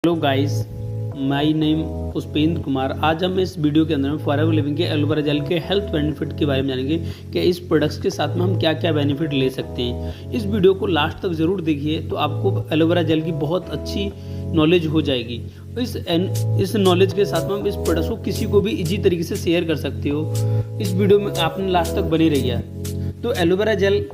Hello guys, my name Pushpendra Kumar. आज हम इस वीडियो के अंदर में फॉरएवर लिविंग के एलोवेरा जेल के हेल्थ बेनिफिट के बारे में जानेंगे कि इस प्रोडक्ट्स के साथ में हम क्या क्या बेनिफिट ले सकते हैं। इस वीडियो को लास्ट तक ज़रूर देखिए तो आपको एलोवेरा जेल की बहुत अच्छी नॉलेज हो जाएगी। इस नॉलेज के साथ में हम इस प्रोडक्ट्स को किसी को भी इजी तरीके से शेयर कर सकते हो। इस वीडियो में आपने लास्ट तक बने रहिए। तो एलोवेरा जेल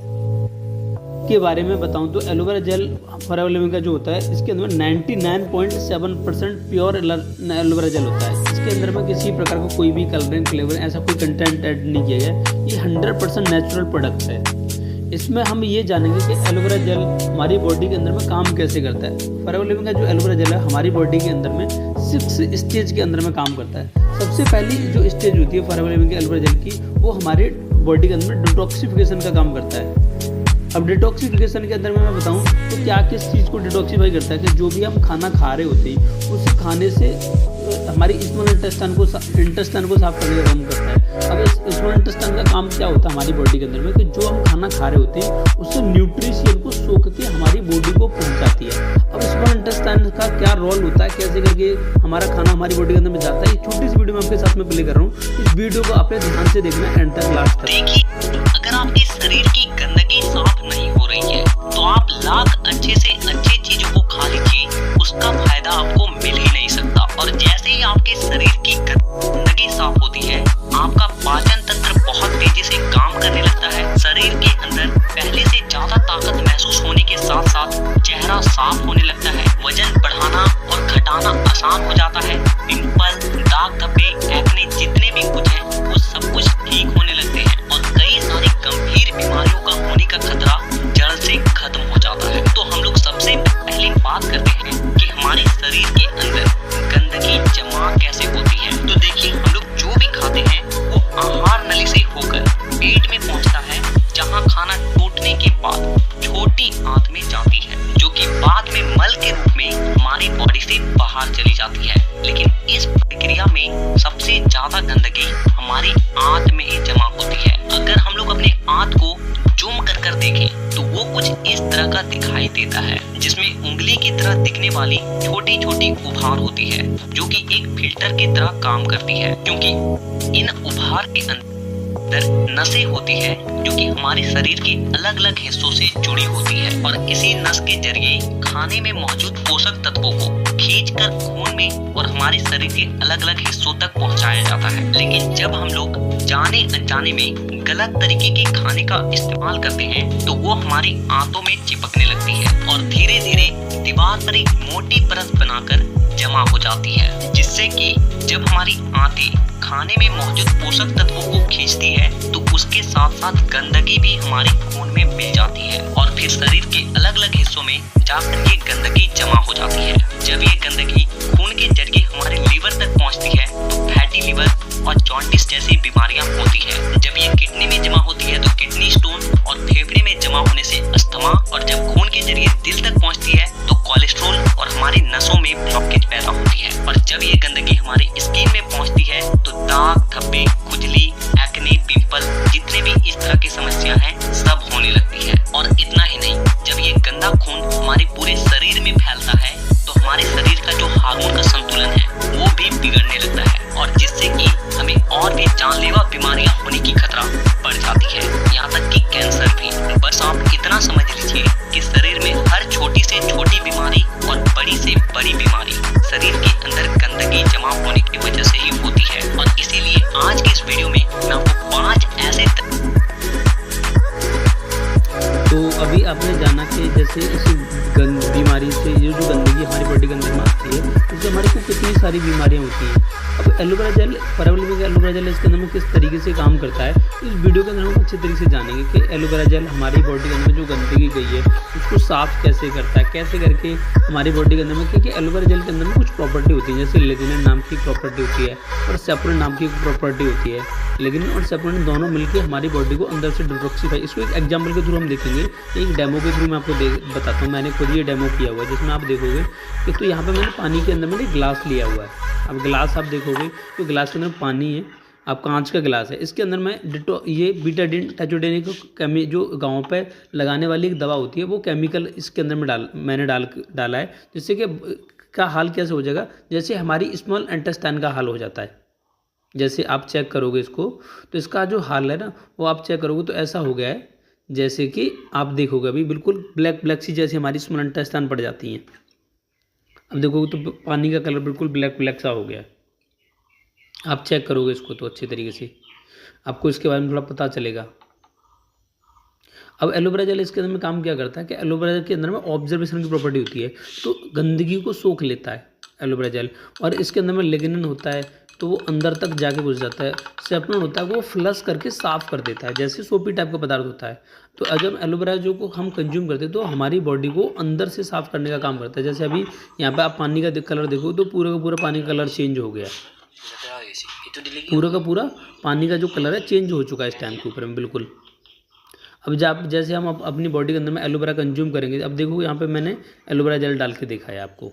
के बारे में बताऊं तो एलोवेरा जेल फॉरएवर लिविंग का जो होता है, इसके अंदर 99.7% प्योर एलोवेरा जेल होता है। इसके अंदर में किसी प्रकार का कोई भी कलरिंग फ्लेवर ऐसा कोई कंटेंट ऐड नहीं किया गया। ये 100% नेचुरल प्रोडक्ट है। इसमें हम ये जानेंगे कि एलोवेरा जेल हमारी बॉडी के अंदर में काम कैसे करता है। फॉरएवर लिविंग का जो एलोवेरा जेल है हमारी बॉडी के अंदर में 6 स्टेज के अंदर में काम करता है। सबसे पहली जो स्टेज होती है फॉरएवर लिविंग के एलोवेरा जेल की, वो हमारे बॉडी के अंदर में डिटॉक्सिफिकेशन का काम करता है। अब डिटॉक्सिफिकेशन के अंदर में मैं बताऊं तो क्या किस चीज़ को डिटॉक्सिफाई करता है कि जो भी हम खाना खा रहे होते हैं उस खाने से हमारी स्मॉल इंटेस्टाइन को साफ करने का काम करता है। अब इस स्मॉल इंटेस्टाइन का काम क्या होता है हमारी बॉडी के अंदर में कि जो हम खाना खा रहे होते हैं उससे न्यूट्रिशियन को सोख के हमारी बॉडी को पहुंचाती है। अब स्मॉल इंटेस्टाइन का क्या रोल होता है, कैसे करके हमारा खाना हमारी बॉडी के अंदर में जाता है, ये छोटी सी वीडियो में आपके साथ में प्ले कर रहा हूँ। इस वीडियो को आपने ध्यान से देखना एंड तक लास्ट तक। देखिए, अगर आपके शरीर की गंदगी साफ नहीं हो रही है तो आप लाख अच्छे से अच्छी चीजों को खा लीजिए, उसका फायदा आपको मिल ही नहीं सकता। और जैसे ही आपके शरीर की गंदगी साफ होती है, आपका पाचन तंत्र बहुत तेजी से काम करने लगता है। शरीर के अंदर पहले से ज्यादा ताकत महसूस होने के साथ साथ चेहरा साफ होने लगता है। वजन बढ़ाना और घटाना आसान हो जाता है। पिंपल, दाग धब्बे, एक्ने जितने भी कुछ है वो सब कुछ ठीक होने लगते हैं और कई सारी गंभीर बीमारियों का होने का खतरा जड़ से खत्म हो जाता है। तो हम लोग सबसे पहले बात करते हैं कि हमारे शरीर के अंदर गंदगी जमा कैसे होती है। तो देखिए, हम लोग जो भी खाते हैं वो आहार नली से होकर पेट में पहुंचता है, जहां खाना टूटने के बाद छोटी आंत में जाती है, जो कि बाद में मल के रूप में हमारी बॉडी से बाहर चली जाती है। लेकिन इस प्रक्रिया में सबसे ज्यादा गंदगी हमारी आंत में ही जमा होती है। अगर हम लोग अपने आंत को जूम कर कर देखें तो वो कुछ इस तरह का दिखाई देता है, जिसमें उंगली की तरह दिखने वाली छोटी छोटी उभार होती है, जो कि एक फिल्टर की तरह काम करती है। क्योंकि इन उभार के अंदर नसें होती है जो कि हमारे शरीर के अलग अलग हिस्सों से जुड़ी होती है और इसी नस के जरिए खाने में मौजूद पोषक तत्वों को खींचकर खून में और हमारे शरीर के अलग अलग हिस्सों तक पहुंचाया जाता है। लेकिन जब हम लोग जाने अनजाने में गलत तरीके के खाने का इस्तेमाल करते हैं तो वो हमारी आंतों में चिपकने लगती है और धीरे धीरे दीवार पर एक मोटी परत बनाकर जमा हो जाती है, जिससे कि जब हमारी आंतें खाने में मौजूद पोषक तत्वों को खींचती है तो उसके साथ साथ गंदगी भी हमारे खून में मिल जाती है और फिर शरीर के अलग अलग हिस्सों में जाकर ये गंदगी जमा हो जाती है। जब ये गंदगी खून के जरिए हमारे लीवर तक पहुंचती है तो फैटी लीवर और जॉन्डिस जैसी बीमारियां होती है। जब ये किडनी में जमा होती है तो किडनी स्टोन और फेफड़े में जमा होने से अस्थमा, और जब खून के जरिए दिल तक पहुंचती है तो कोलेस्ट्रॉल और हमारी नसों में ब्लॉकेज पैदा होती है। और जब ये गंदगी हमारी स्किन में पहुंचती है तो दाग धब्बे, खुजली, एक्ने, पिंपल जितने भी इस तरह की समस्या हैं सब होने लगती है। और इतना ही नहीं, जब ये गंदा खून हमारे पूरे शरीर में फैलता है तो हमारे शरीर का जो हार्मोन का संतुलन है वो भी बिगड़ने लगता है और जिससे कि हमें और भी जानलेवा बीमारियां होने की खतरा बढ़ जाती है, यहाँ तक कि कैंसर भी। बस आप इतना समझ लीजिए कि शरीर में हर छोटी से छोटी बीमारी और बड़ी से बड़ी बीमारी शरीर के अंदर गंदगी जमा होने की वजह से ही होती है। और इसीलिए आज के इस वीडियो में मैं आपको 5 ऐसे तो अभी आपने जाना कि जैसे इस बीमारी से जो गंदगी हमारी बॉडी के अंदर में आती है उससे हमारे को कितनी सारी बीमारियां होती हैं। अब एलोवेरा जेल, फॉरएवर लिविंग का एलोवेरा जेल इसके अंदर में किस तरीके से काम करता है, इस वीडियो के अंदर हम अच्छे तरीके से जानेंगे कि एलोवेरा जेल हमारी बॉडी के अंदर में जो गंदगी गई है उसको साफ कैसे करता है, कैसे करके हमारी बॉडी के अंदर में, क्योंकि एलोवेरा जेल के अंदर में कुछ प्रॉपर्टी होती है, जैसे लेगिनिन नाम की प्रॉपर्टी होती है और सेपोनिन नाम की प्रॉपर्टी होती है। लेगिनिन और सेपोनिन दोनों मिलकर हमारी बॉडी को अंदर से डिटॉक्सिफाई, इसको एक एग्जाम्पल के थ्रू हम देखेंगे, एक डेमो के थ्रू मैं आपको बताता हूँ। मैंने खुद ये डेमो किया हुआ है जिसमें आप देखोगे कि तो यहाँ पे मैंने पानी के अंदर मैंने ग्लास लिया हुआ है। अब ग्लास आप देखोगे तो ग्लास के अंदर पानी है, अब कांच का गिलास है। इसके अंदर मैं ये बीटाडीन टाइजोडेनिक जो गाँव पे लगाने वाली एक दवा होती है वो केमिकल इसके अंदर में मैंने डाला है, जिससे कि का हाल कैसे हो जाएगा, जैसे हमारी स्मॉल इंटेस्टाइन का हाल हो जाता है। जैसे आप चेक करोगे इसको, तो इसका जो हाल है ना वो आप चेक करोगे तो ऐसा हो गया है, जैसे कि आप देखोगे अभी बिल्कुल ब्लैक ब्लैक सी जैसे हमारी स्मॉल इंटेस्टाइन पड़ जाती हैं। अब देखोगे तो पानी का कलर बिल्कुल ब्लैक ब्लैक सा हो गया है। आप चेक करोगे इसको तो अच्छे तरीके से आपको इसके बारे में थोड़ा पता चलेगा। अब एलोवेरा जेल इसके अंदर में काम क्या करता है कि एलोवेरा के अंदर में ऑब्जर्वेशन की प्रॉपर्टी होती है, तो गंदगी को सोख लेता है एलोवेरा जेल, और इसके अंदर में लिग्निन होता है तो वो अंदर तक जाके घुस जाता है। सेपनोन होता है वो फ्लश करके साफ कर देता है, जैसे सोपी टाइप का पदार्थ होता है। तो जब एलोवेरा जो को हम कंज्यूम करते हैं तो हमारी बॉडी को अंदर से साफ करने का काम करता है। जैसे अभी यहाँ पे आप पानी का कलर देखो तो पूरा का पूरा पानी का कलर चेंज हो गया, पूरा का पूरा पानी का जो कलर है चेंज हो चुका है इस टाइम के ऊपर में बिल्कुल। अब जब जैसे हम अपनी बॉडी के अंदर में एलोवेरा कंज्यूम करेंगे, अब देखो यहाँ पे मैंने एलोवेरा जेल डाल के देखा है आपको,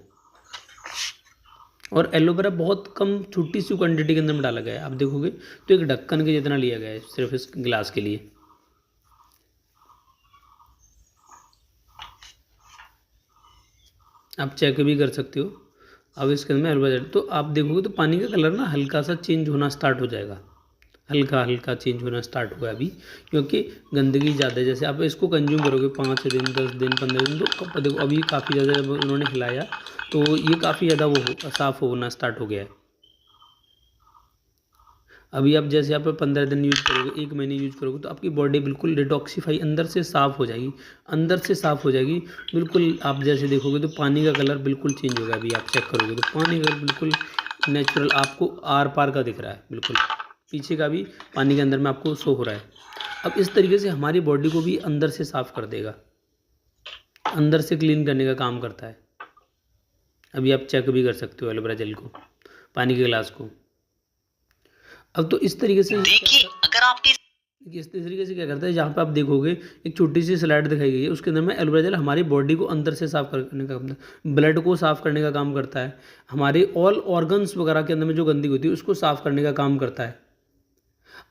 और एलोवेरा बहुत कम छोटी सी क्वांटिटी के अंदर में डाला गया है। आप देखोगे तो एक ढक्कन के जितना लिया गया है सिर्फ इस गिलास के लिए। आप चेक भी कर सकते हो। अब इसके अंदर में एलोवेरा जेल, तो आप देखोगे तो पानी का कलर ना हल्का सा चेंज होना स्टार्ट हो जाएगा, हल्का हल्का चेंज होना स्टार्ट हुआ अभी, क्योंकि गंदगी ज़्यादा है। जैसे आप इसको कंज्यूम करोगे 5 दिन 10 दिन 15 दिन, तो देखो अभी काफ़ी ज़्यादा जब उन्होंने हिलाया तो ये काफ़ी ज़्यादा वो साफ़ होना स्टार्ट हो गया है। अभी आप जैसे आप 15 दिन यूज़ करोगे, 1 महीने यूज़ करोगे, तो आपकी बॉडी बिल्कुल डिटॉक्सीफाई अंदर से साफ़ हो जाएगी, अंदर से साफ़ हो जाएगी बिल्कुल। आप जैसे देखोगे तो पानी का कलर बिल्कुल चेंज होगा। अभी आप चेक करोगे तो पानी का बिल्कुल नेचुरल आपको आर पार का दिख रहा है, बिल्कुल पीछे का भी पानी के अंदर में आपको शो हो रहा है। अब इस तरीके से हमारी बॉडी को भी अंदर से साफ़ कर देगा, अंदर से क्लीन करने का काम करता है। अभी आप चेक भी कर सकते हो एलोवेरा जेल को, पानी के गिलास को। अब तो इस तरीके से देखिए, अगर आपके इस तरीके से क्या करता है, जहाँ पे आप देखोगे एक छोटी सी स्लाइड दिखाई गई है, उसके अंदर में एलोवेरा जेल हमारी बॉडी को अंदर से साफ करने का काम, ब्लड को साफ करने का काम करता है, हमारे ऑल ऑर्गन्स वगैरह के अंदर में जो गंदगी होती है उसको साफ करने का काम करता है।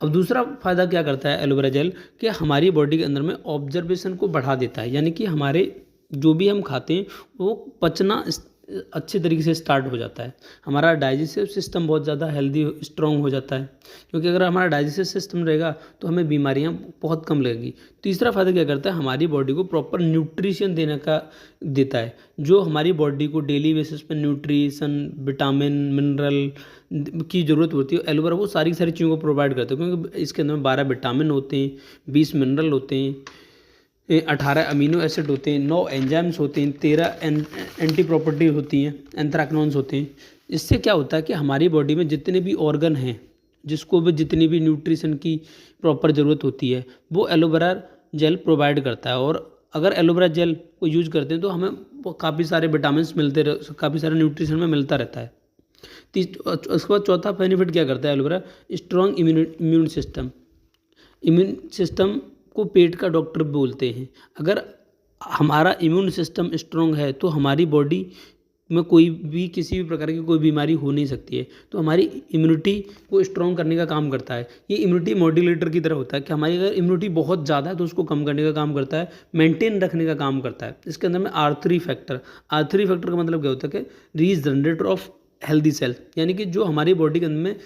अब दूसरा फ़ायदा क्या करता है एलोवेरा जेल, कि हमारी बॉडी के अंदर में ऑब्जर्वेशन को बढ़ा देता है, यानी कि हमारे जो भी हम खाते हैं वो पचना अच्छे तरीके से स्टार्ट हो जाता है। हमारा डाइजेस्टिव सिस्टम बहुत ज़्यादा हेल्दी स्ट्रॉन्ग हो जाता है, क्योंकि अगर हमारा डाइजेस्टिव सिस्टम रहेगा तो हमें बीमारियां बहुत कम लगेंगी। तीसरा फ़ायदा क्या करता है, हमारी बॉडी को प्रॉपर न्यूट्रिशन देता है, जो हमारी बॉडी को डेली बेसिस पर न्यूट्रिशन, विटामिन, मिनरल की ज़रूरत होती है। एलोवेरा वो सारी चीज़ों को प्रोवाइड करता है, क्योंकि इसके अंदर 12 विटामिन होते हैं, 20 मिनरल होते हैं, 18 अमीनो एसिड होते हैं, 9 एंजाइम्स होते हैं, 13 एंटी प्रॉपर्टी होती हैं, एंथ्राक्नोन्स होते हैं। इससे क्या होता है कि हमारी बॉडी में जितने भी ऑर्गन हैं, जिसको भी जितनी भी न्यूट्रिशन की प्रॉपर ज़रूरत होती है, वो एलोवेरा जेल प्रोवाइड करता है। और अगर एलोवेरा जेल को यूज करते हैं तो हमें काफ़ी सारे विटामिन मिलते, काफ़ी सारे न्यूट्रिशन में मिलता रहता है। उसके बाद चौथा बेनिफिट क्या करता है aloe vera, strong immune system. Immune system को पेट का डॉक्टर बोलते हैं। अगर हमारा इम्यून सिस्टम स्ट्रॉन्ग है तो हमारी बॉडी में कोई भी किसी भी प्रकार की कोई बीमारी हो नहीं सकती है। तो हमारी इम्यूनिटी को स्ट्रॉन्ग करने का काम करता है। ये इम्यूनिटी मॉड्यूलेटर की तरह होता है कि हमारी अगर इम्यूनिटी बहुत ज़्यादा है तो उसको कम करने का काम करता है, मेंटेन रखने का काम करता है। इसके अंदर में R3 फैक्टर का मतलब क्या होता है कि रीजनरेटर ऑफ हेल्दी सेल्स, यानी कि जो हमारी बॉडी के अंदर में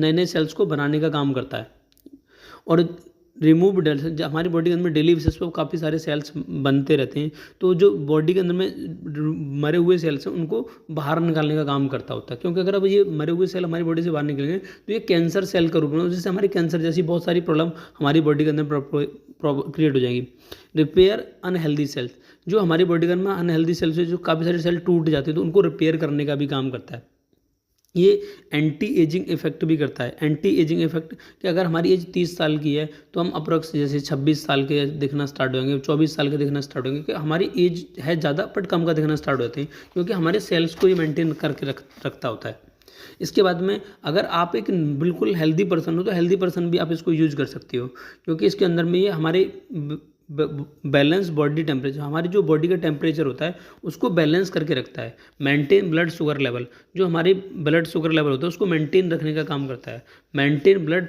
नए सेल्स को बनाने का काम करता है। और रिमूव सेल्स, हमारी बॉडी के अंदर में डेली बेसिस पर काफ़ी सारे सेल्स बनते रहते हैं, तो जो बॉडी के अंदर में मरे हुए सेल्स हैं उनको बाहर निकालने का काम करता होता है। क्योंकि अगर अब ये मरे हुए सेल हमारी बॉडी से बाहर निकलेंगे तो ये कैंसर सेल का रूप में, जिससे हमारी कैंसर जैसी बहुत सारी प्रॉब्लम हमारी बॉडी के अंदर क्रिएट हो जाएंगी। रिपेयर अनहेल्दी सेल्स, जो हमारी बॉडी के अंदर में अनहेल्दी सेल्स है, जो काफ़ी सारे सेल टूट जाते हैं तो उनको रिपेयर करने का भी काम करता है। ये एंटी एजिंग इफेक्ट भी करता है। एंटी एजिंग इफेक्ट कि अगर हमारी एज 30 साल की है तो हम अप्रोक्स जैसे 26 साल के दिखना स्टार्ट होंगे, 24 साल के दिखना स्टार्ट होंगे, कि हमारी एज है ज़्यादा बट कम का दिखना स्टार्ट होते हैं, क्योंकि हमारे सेल्स को ये मेंटेन करके रखता होता है। इसके बाद में अगर आप एक बिल्कुल हेल्दी पर्सन हो तो हेल्दी पर्सन भी आप इसको यूज कर सकते हो, क्योंकि इसके अंदर में ये हमारे बैलेंस बॉडी टेम्परेचर, हमारी जो बॉडी का टेम्परेचर होता है उसको बैलेंस करके रखता है। मेंटेन ब्लड शुगर लेवल, जो हमारी ब्लड शुगर लेवल होता है उसको मेंटेन रखने का काम करता है। मेंटेन ब्लड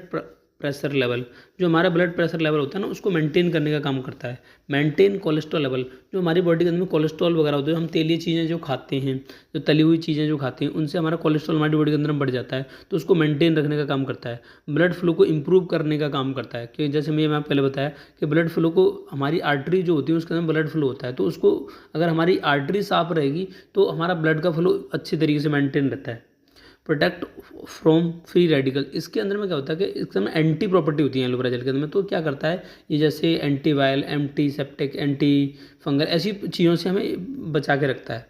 प्रेशर लेवल, जो हमारा ब्लड प्रेशर लेवल होता है ना उसको मेंटेन करने का काम करता है। मेंटेन कोलेस्ट्रॉल लेवल, जो हमारी बॉडी के अंदर में कोलेस्ट्रॉल वगैरह होते हैं, हम तेलीय चीज़ें जो खाते हैं, जो तली हुई चीज़ें जो खाते हैं, उनसे हमारा कोलेस्ट्रॉल हमारी बॉडी के अंदर में बढ़ जाता है, तो उसको मेंटेन रखने का काम करता है। ब्लड फ्लो को इंप्रूव करने का काम करता है, कि जैसे मैं पहले बताया कि ब्लड फ्लो को, हमारी आर्टरी जो होती है उसके अंदर ब्लड फ्लो होता है, तो उसको अगर हमारी आर्टरी साफ रहेगी तो हमारा ब्लड का फ्लो अच्छी तरीके से मेंटेन रहता है। प्रोटेक्ट फ्रॉम फ्री रेडिकल, इसके अंदर में क्या होता है कि इसके अंदर एंटी प्रॉपर्टी होती है एलोवेरा जेल के अंदर में, तो क्या करता है ये, जैसे anti viral, anti septic, anti fungal, ऐसी चीज़ों से हमें बचा के रखता है।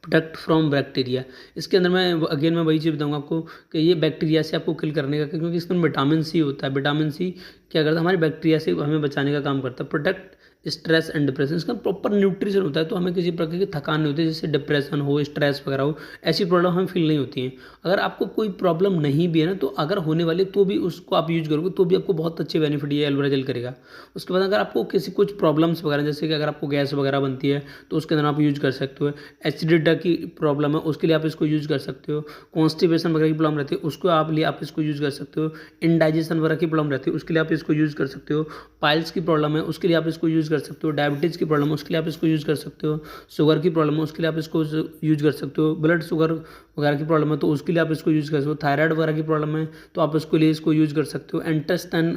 प्रोटेक्ट फ्रॉम बैक्टीरिया, इसके अंदर मैं वही चीज़ बताऊंगा आपको कि ये बैक्टीरिया से आपको किल करने का, क्योंकि इसके अंदर विटामिन सी होता है। विटामिन सी क्या करता है, हमारे बैक्टीरिया से हमें बचाने का काम करता है। प्रोटेक्ट स्ट्रेस एंड डिप्रेशन, इसका प्रॉपर न्यूट्रिशन होता है, तो हमें किसी प्रकार की थकान नहीं होती, जैसे डिप्रेशन हो, स्ट्रेस वगैरह हो, ऐसी प्रॉब्लम हमें फील नहीं होती है। अगर आपको कोई प्रॉब्लम नहीं भी है ना, तो अगर होने वाली तो भी उसको आप यूज करोगे तो भी आपको बहुत अच्छे बेनिफिट ये एलोवेरा जेल करेगा। उसके बाद अगर आपको किसी कुछ प्रॉब्लम्स वगैरह, जैसे कि अगर आपको गैस वगैरह बनती है तो उसके अंदर आप यूज कर सकते हो। एसिडिटी की प्रॉब्लम है उसके लिए आप इसको यूज कर सकते हो। कॉन्स्टिपेशन वगैरह की प्रॉब्लम रहती है उसको आप इसको यूज कर सकते हो। इंडाइजेशन वगैरह की प्रॉब्लम रहती है उसके लिए आप इसको यूज कर सकते हो। पाइल्स की प्रॉब्लम है उसके लिए आप इसको यूज कर सकते हो। डायबिटीज की प्रॉब्लम है उसके लिए आप इसको यूज कर सकते हो। शुगर की प्रॉब्लम है उसके लिए आप इसको यूज कर सकते हो। ब्लड शुगर वगैरह की प्रॉब्लम है तो उसके लिए आप इसको यूज कर सकते हो। थायराइड वगैरह की प्रॉब्लम है तो आप उसके लिए इसको यूज कर सकते हो। इंटेस्टाइन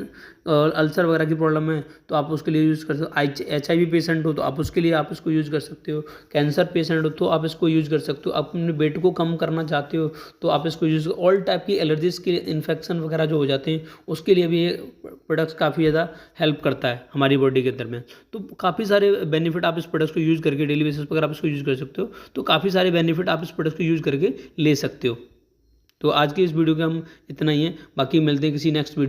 अल्सर वगैरह की प्रॉब्लम है तो आप उसके लिए यूज कर सकते हो। HIV पेशेंट हो तो आप उसके लिए आप इसको यूज कर सकते हो। कैंसर पेशेंट हो तो आप इसको यूज कर सकते हो। आप अपने वेट को कम करना चाहते हो तो आप इसको यूज, ऑल टाइप की एलर्जीज के लिए, इन्फेक्शन वगैरह जो हो जाते हैं उसके लिए भी ये प्रोडक्ट्स काफ़ी ज़्यादा हेल्प करता है हमारी बॉडी के अंदर में। तो काफ़ी सारे बेनिफिट आप इस प्रोडक्ट्स को यूज़ करके डेली बेसिस पर अगर आप इसको यूज़ कर सकते हो तो काफ़ी सारे बेनिफिट आप इस प्रोडक्ट्स को यूज़ करके ले सकते हो। तो आज की इस वीडियो के हम इतना ही है, बाकी मिलते हैं किसी नेक्स्ट वीडियो।